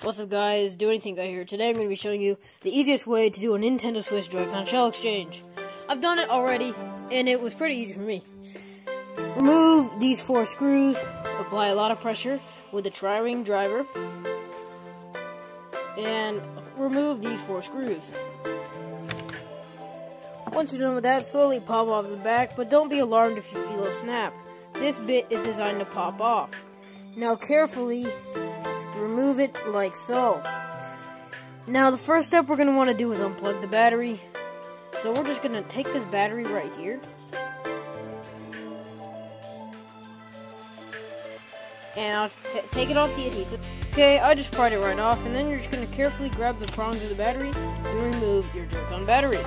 What's up guys, Do Anything Guy here. Today I'm going to be showing you the easiest way to do a Nintendo Switch Joy-Con shell exchange. I've done it already, and it was pretty easy for me. Remove these 4 screws, apply a lot of pressure with the tri-ring driver, and remove these 4 screws. Once you're done with that, slowly pop off the back, but don't be alarmed if you feel a snap. This bit is designed to pop off. Now carefully remove it like so. Now the first step we're going to want to do is unplug the battery. So we're just going to take this battery right here and I'll take it off the adhesive. Okay, I just pried it right off, and then you're just going to carefully grab the prongs of the battery and remove your Joy-Con battery.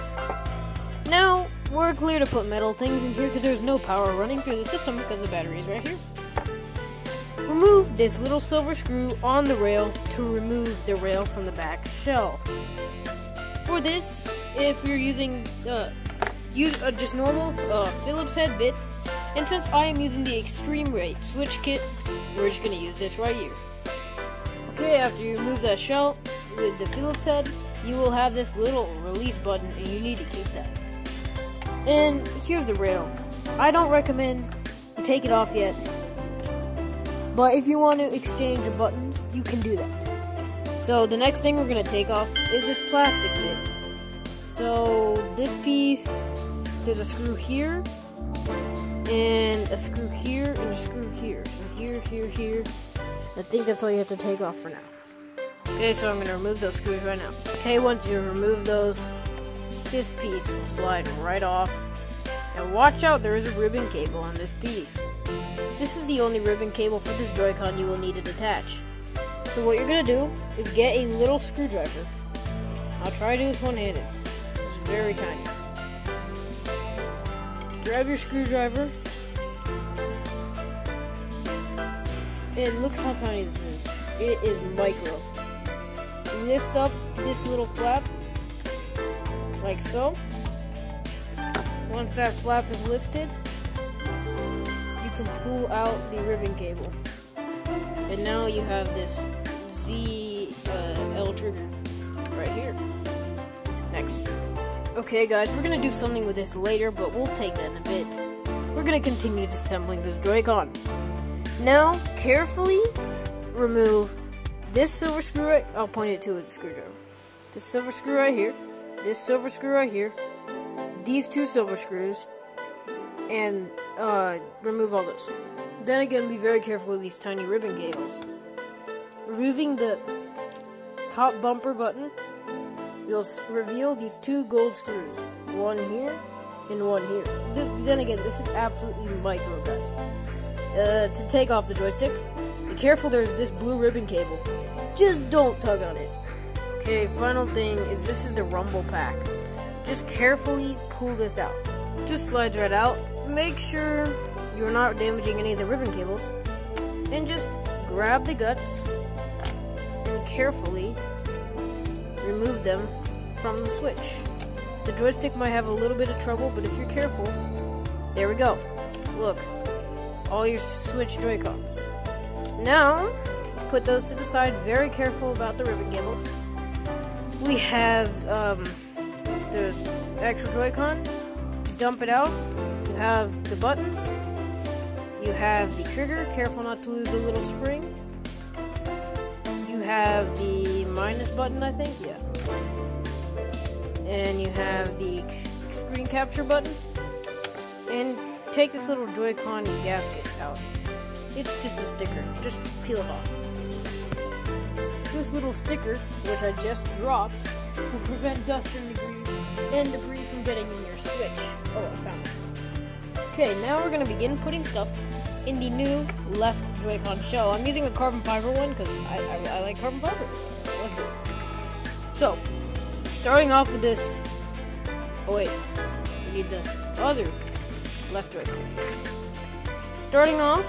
Now we're clear to put metal things in here because there's no power running through the system because the battery is right here. Remove this little silver screw on the rail to remove the rail from the back shell. For this, if you're using just normal Phillips head bit, and since I am using the Extreme Rate switch kit, we're just going to use this right here. Okay, after you remove that shell with the Phillips head, you will have this little release button, and you need to keep that. And here's the rail. I don't recommend you take it off yet, but if you want to exchange the buttons, you can do that. So the next thing we're going to take off is this plastic bit. So this piece, there's a screw here, and a screw here, and a screw here. So here. I think that's all you have to take off for now. Okay, so I'm going to remove those screws right now. Okay, once you remove those, this piece will slide right off. And watch out, there is a ribbon cable on this piece. This is the only ribbon cable for this Joy-Con you will need to detach. So what you're going to do is get a little screwdriver. I'll try to do this one-handed. It's very tiny. Grab your screwdriver. And look how tiny this is. It is micro. Lift up this little flap, like so. Once that flap is lifted, you can pull out the ribbon cable. And now you have this L trigger right here. Next. Okay guys, we're going to do something with this later, but we'll take that in a bit. We're going to continue disassembling this Joy-Con. Now, carefully remove this silver screw right, I'll point it to with the screwdriver. This silver screw right here, this silver screw right here, these 2 silver screws, and remove all those. Then again, be very careful with these tiny ribbon cables. Removing the top bumper button, you'll reveal these 2 gold screws. One here, and one here. Then again, this is absolutely micro, guys. To take off the joystick, be careful, there's this blue ribbon cable. Just don't tug on it. Okay, final thing is this is the rumble pack. Just carefully pull this out. Just slides right out. Make sure you're not damaging any of the ribbon cables. And just grab the guts and carefully remove them from the switch. The joystick might have a little bit of trouble, but if you're careful, there we go. Look, all your Switch Joy-Cons. Now, put those to the side. Very careful about the ribbon cables. We have the actual Joy-Con. To dump it out, you have the buttons. You have the trigger. Careful not to lose the little spring. You have the minus button, I think. Yeah. And you have the screen capture button. And take this little Joy-Con gasket out. It's just a sticker. Just peel it off. This little sticker, which I just dropped, will prevent dust and debris from getting in your Switch. Oh, I found it. Okay, now we're going to begin putting stuff in the new left Joy-Con shell. I'm using a carbon fiber one because I like carbon fiber. Let's go. So, starting off with this. Oh wait, we need the other left Joy-Con. Starting off,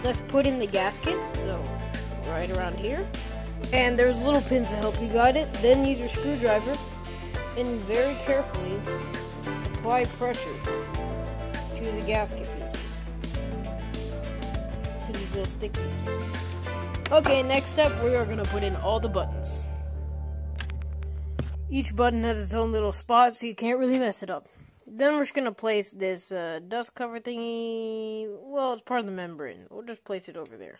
let's put in the gasket. So, right around here. And there's little pins to help you guide it. Then use your screwdriver and very carefully apply pressure to the gasket pieces, to these little stickies. Okay, next up, we are going to put in all the buttons. Each button has its own little spot, so you can't really mess it up. Then we're just going to place this dust cover thingy. Well, it's part of the membrane. We'll just place it over there.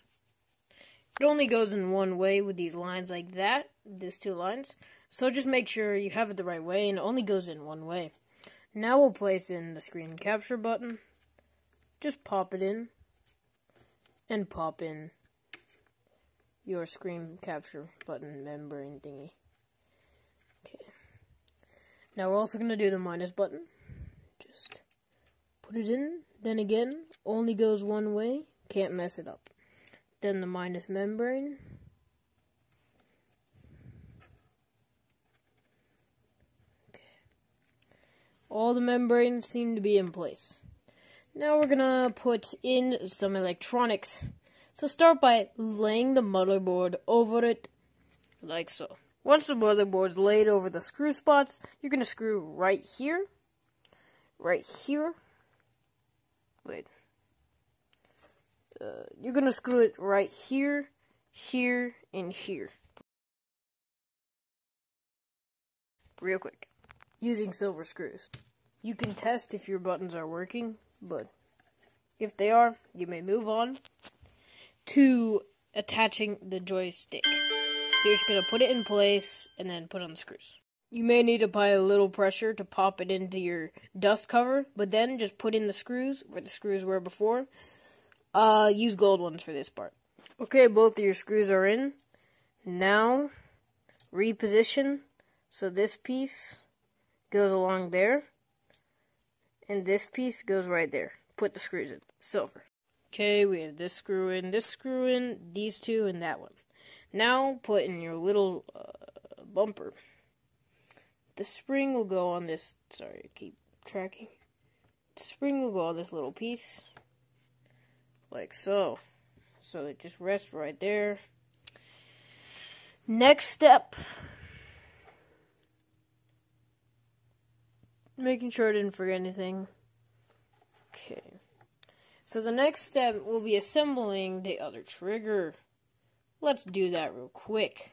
It only goes in one way with these lines like that. These two lines. So just make sure you have it the right way and it only goes in one way. Now we'll place in the screen capture button. Just pop it in. And pop in your screen capture button membrane thingy. Okay. Now we're also going to do the minus button. Just put it in. Then again, only goes one way. Can't mess it up. Then the minus membrane. Okay. All the membranes seem to be in place. Now we're gonna put in some electronics. So start by laying the motherboard over it, like so. Once the motherboard's laid over the screw spots, you're gonna screw right here, wait, you're gonna screw it right here, here, and here. Real quick, using silver screws. You can test if your buttons are working, but if they are, you may move on to attaching the joystick. So you're just going to put it in place and then put on the screws. You may need to apply a little pressure to pop it into your dust cover, but then just put in the screws where the screws were before. Use gold ones for this part. Okay, both of your screws are in. Now, reposition. So this piece goes along there, and this piece goes right there. Put the screws in. Silver. Okay, we have this screw in, these two, and that one. Now, put in your little bumper. The spring will go on this, sorry, keep tracking. The spring will go on this little piece, like so. So it just rests right there. Next step. Making sure I didn't forget anything. Okay. So the next step will be assembling the other trigger. Let's do that real quick.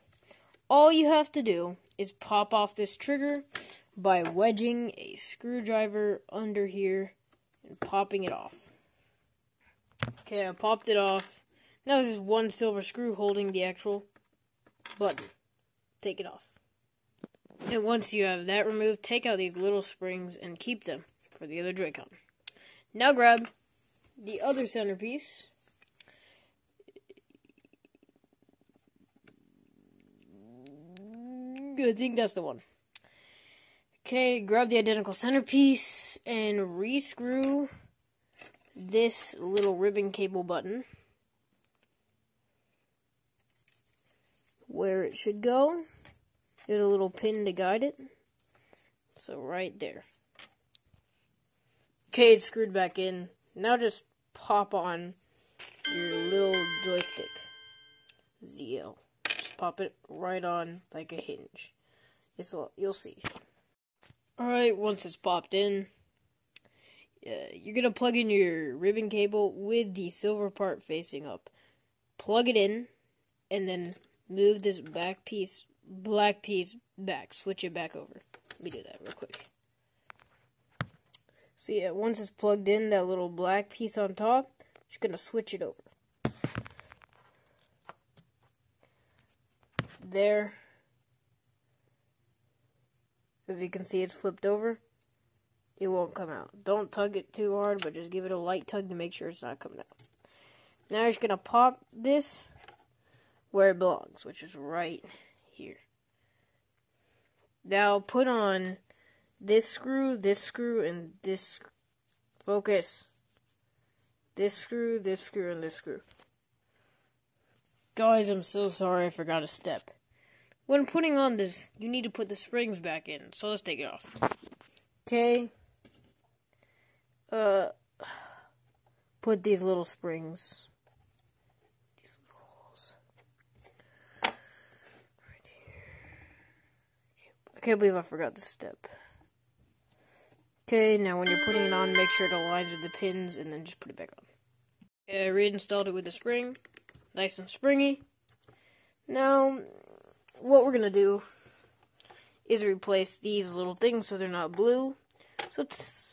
All you have to do is pop off this trigger by wedging a screwdriver under here and popping it off. Okay, I popped it off. Now there's just one silver screw holding the actual button. Take it off. And once you have that removed, take out these little springs and keep them for the other Joy-Con. Now grab the other centerpiece. I think that's the one. Okay, grab the identical centerpiece and re-screw this little ribbon cable button where it should go. There's a little pin to guide it. So right there. Okay, it's screwed back in. Now just pop on your little joystick. ZL. Just pop it right on like a hinge. You'll see. Alright, once it's popped in, you're going to plug in your ribbon cable with the silver part facing up. Plug it in, and then move this black piece back. Switch it back over. Let me do that real quick. So yeah, once it's plugged in, that little black piece on top, just going to switch it over. There. As you can see, it's flipped over. It won't come out. Don't tug it too hard, but just give it a light tug to make sure it's not coming out. Now you're just going to pop this where it belongs, which is right here. Now put on this screw, and this focus. This screw, and this screw. Guys, I'm so sorry I forgot a step. When putting on this, you need to put the springs back in, so let's take it off. Okay. Put these little springs. These little holes. Right here. I can't believe I forgot this step. Okay, now when you're putting it on, make sure it aligns with the pins, and then just put it back on. Okay, I reinstalled it with the spring. Nice and springy. Now, what we're gonna do is replace these little things so they're not blue. So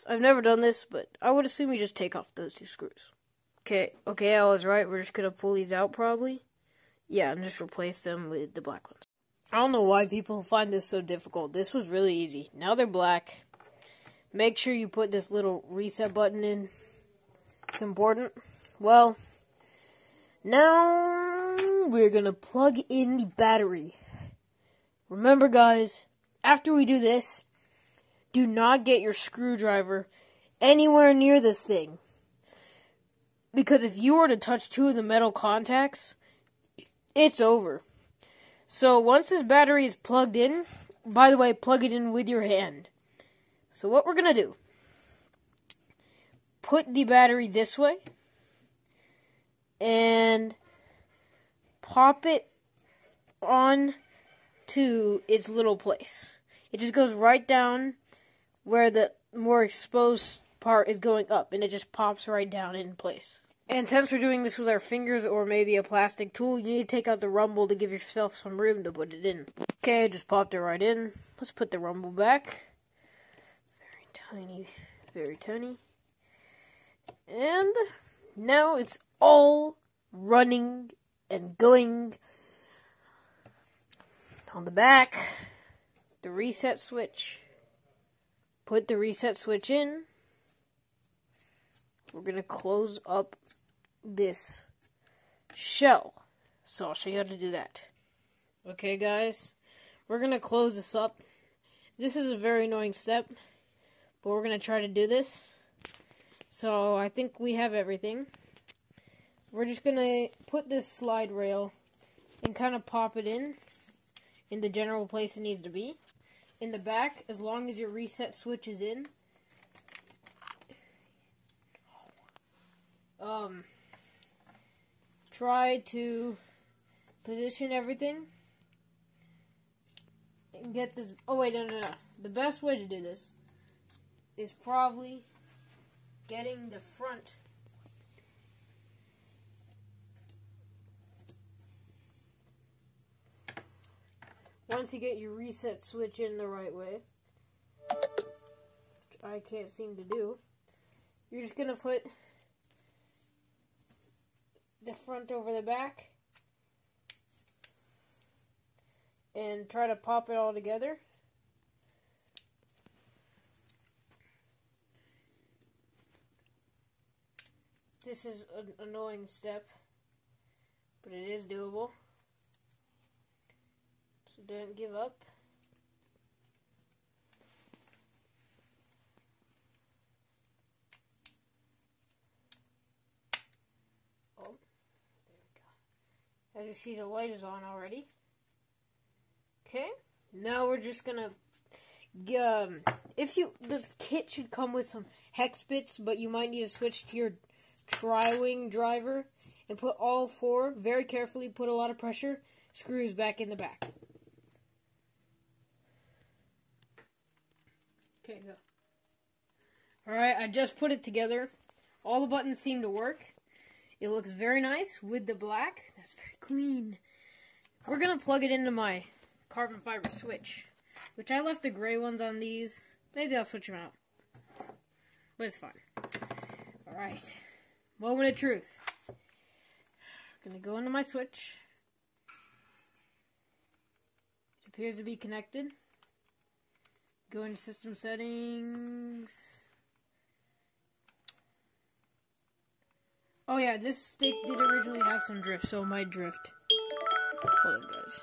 I've never done this, but I would assume you just take off those 2 screws. Okay, I was right. We're just gonna pull these out probably. Yeah, and just replace them with the black ones. I don't know why people find this so difficult. This was really easy. Now they're black. Make sure you put this little reset button in. It's important. Well, now we're gonna plug in the battery. Remember, guys, after we do this, do not get your screwdriver anywhere near this thing. Because if you were to touch 2 of the metal contacts, it's over. So once this battery is plugged in, by the way, plug it in with your hand. So what we're going to do, put the battery this way, and pop it on to its little place. It just goes right down where the more exposed part is going up, and it just pops right down in place. And since we're doing this with our fingers or maybe a plastic tool, you need to take out the rumble to give yourself some room to put it in. Okay, I just popped it right in. Let's put the rumble back. Very tiny, very tiny. And now it's all running and going. On the back, the reset switch. Put the reset switch in. We're going to close up this shell. So I'll show you how to do that. Okay, guys. We're going to close this up. This is a very annoying step, but we're going to try to do this. So I think we have everything. We're just going to put this slide rail and kind of pop it in the general place it needs to be. In the back, as long as your reset switch is in, try to position everything and get this. Oh wait, no. The best way to do this is probably getting the front once you get your reset switch in the right way, which I can't seem to do, you're just going to put the front over the back and try to pop it all together. This is an annoying step, but it is doable. So don't give up. Oh, there we go. As you see, the light is on already. Okay, now we're just gonna this kit should come with some hex bits, but you might need to switch to your tri-wing driver and put all 4, very carefully, put a lot of pressure, screws back in the back. Okay, go. Alright, I just put it together. All the buttons seem to work. It looks very nice with the black. That's very clean. We're going to plug it into my carbon fiber switch, which I left the gray ones on these. Maybe I'll switch them out. But it's fine. Alright. Moment of truth. I'm going to go into my switch. It appears to be connected. Go into system settings. Oh yeah, this stick did originally have some drift, so it might drift. Hold on, guys.